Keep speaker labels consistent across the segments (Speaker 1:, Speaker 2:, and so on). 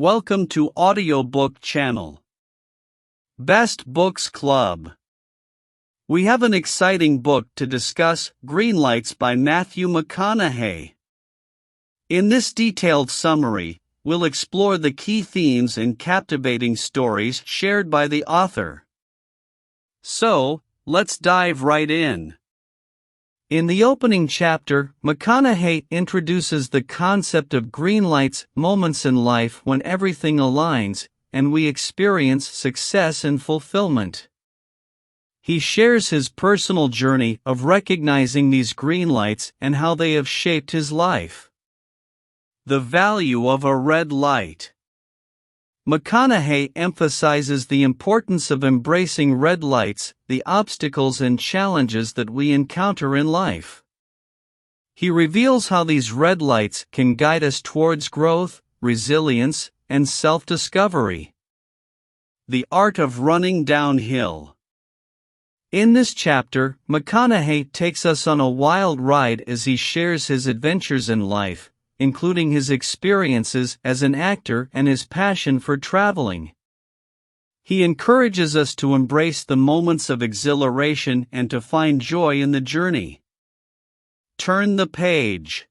Speaker 1: Welcome to Audiobook channel. Best Books Club. We have an exciting book to discuss, Greenlights by Matthew McConaughey. In this detailed summary, we'll explore the key themes and captivating stories shared by the author. So, let's dive right in. In the opening chapter, McConaughey introduces the concept of green lights, moments in life when everything aligns, and we experience success and fulfillment. He shares his personal journey of recognizing these green lights and how they have shaped his life. The value of a red light. McConaughey emphasizes the importance of embracing red lights, the obstacles and challenges that we encounter in life. He reveals how these red lights can guide us towards growth, resilience, and self-discovery. The art of running downhill. In this chapter, McConaughey takes us on a wild ride as he shares his adventures in life, including his experiences as an actor and his passion for traveling. He encourages us to embrace the moments of exhilaration and to find joy in the journey. Turn the page.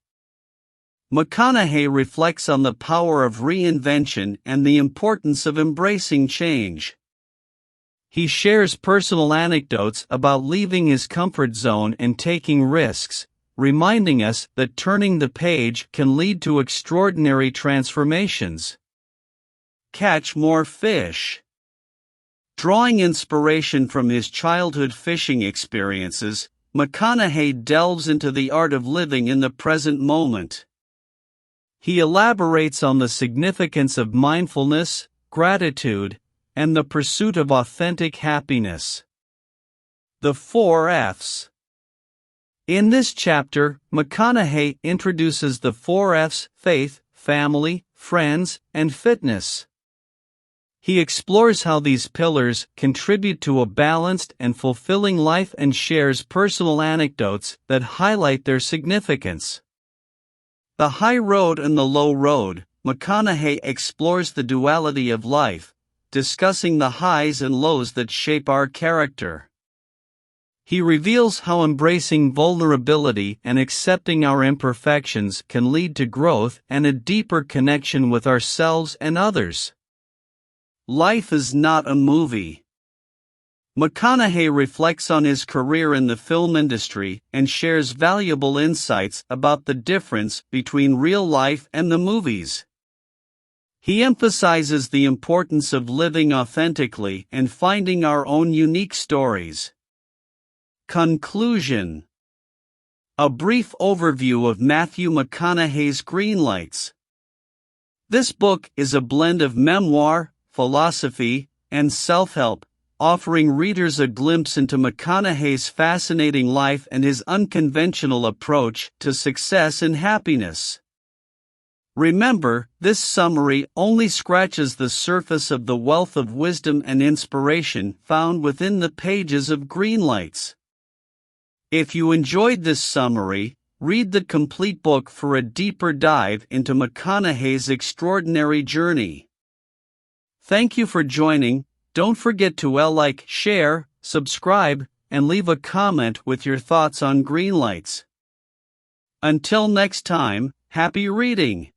Speaker 1: McConaughey reflects on the power of reinvention and the importance of embracing change. He shares personal anecdotes about leaving his comfort zone and taking risks, reminding us that turning the page can lead to extraordinary transformations. Catch more fish. Drawing inspiration from his childhood fishing experiences, McConaughey delves into the art of living in the present moment. He elaborates on the significance of mindfulness, gratitude, and the pursuit of authentic happiness. The 4 F's. In this chapter, McConaughey introduces the 4 F's: faith, family, friends, and fitness. He explores how these pillars contribute to a balanced and fulfilling life and shares personal anecdotes that highlight their significance. The high road and the low road. McConaughey explores the duality of life, discussing the highs and lows that shape our character. He reveals how embracing vulnerability and accepting our imperfections can lead to growth and a deeper connection with ourselves and others. Life is not a movie. McConaughey reflects on his career in the film industry and shares valuable insights about the difference between real life and the movies. He emphasizes the importance of living authentically and finding our own unique stories. Conclusion. A brief overview of Matthew McConaughey's Greenlights. This book is a blend of memoir, philosophy, and self-help, offering readers a glimpse into McConaughey's fascinating life and his unconventional approach to success and happiness. Remember, this summary only scratches the surface of the wealth of wisdom and inspiration found within the pages of Greenlights. If you enjoyed this summary, read the complete book for a deeper dive into McConaughey's extraordinary journey. Thank you for joining. Don't forget to like, share, subscribe, and leave a comment with your thoughts on Greenlights. Until next time, happy reading!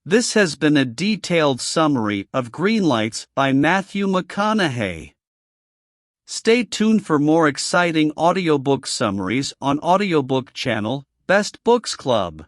Speaker 1: This has been a detailed summary of Greenlights by Matthew McConaughey. Stay tuned for more exciting audiobook summaries on Audiobook channel, Best Books Club.